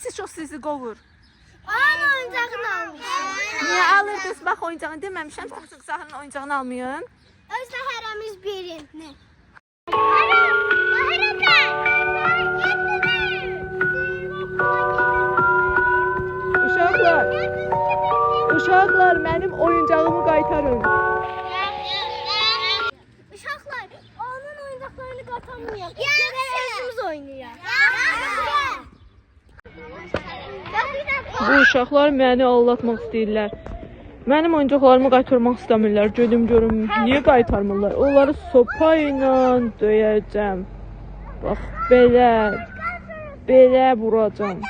Hangisi çox sizi qovur? Onun oyuncağını almış. Niyə alırdınız? Bax, oyuncağını deməmişəm. Sahilin oyuncağını almayın. Özdə hərəmiz birini. Uşaqlar, mənim oyuncağımı qaytarın. Uşaqlar, onun oyuncaqlarını qatamıyor. Özümüz oynayaq. Bu uşaqlar məni aldatmaq istəyirlər. Mənim oyuncaqlarımı qaytarmaq istəmirlər. Gedim görüm, niyə qaytarmırlar? Onları sopa ilə döyəcəm. Bax, belə vuracam.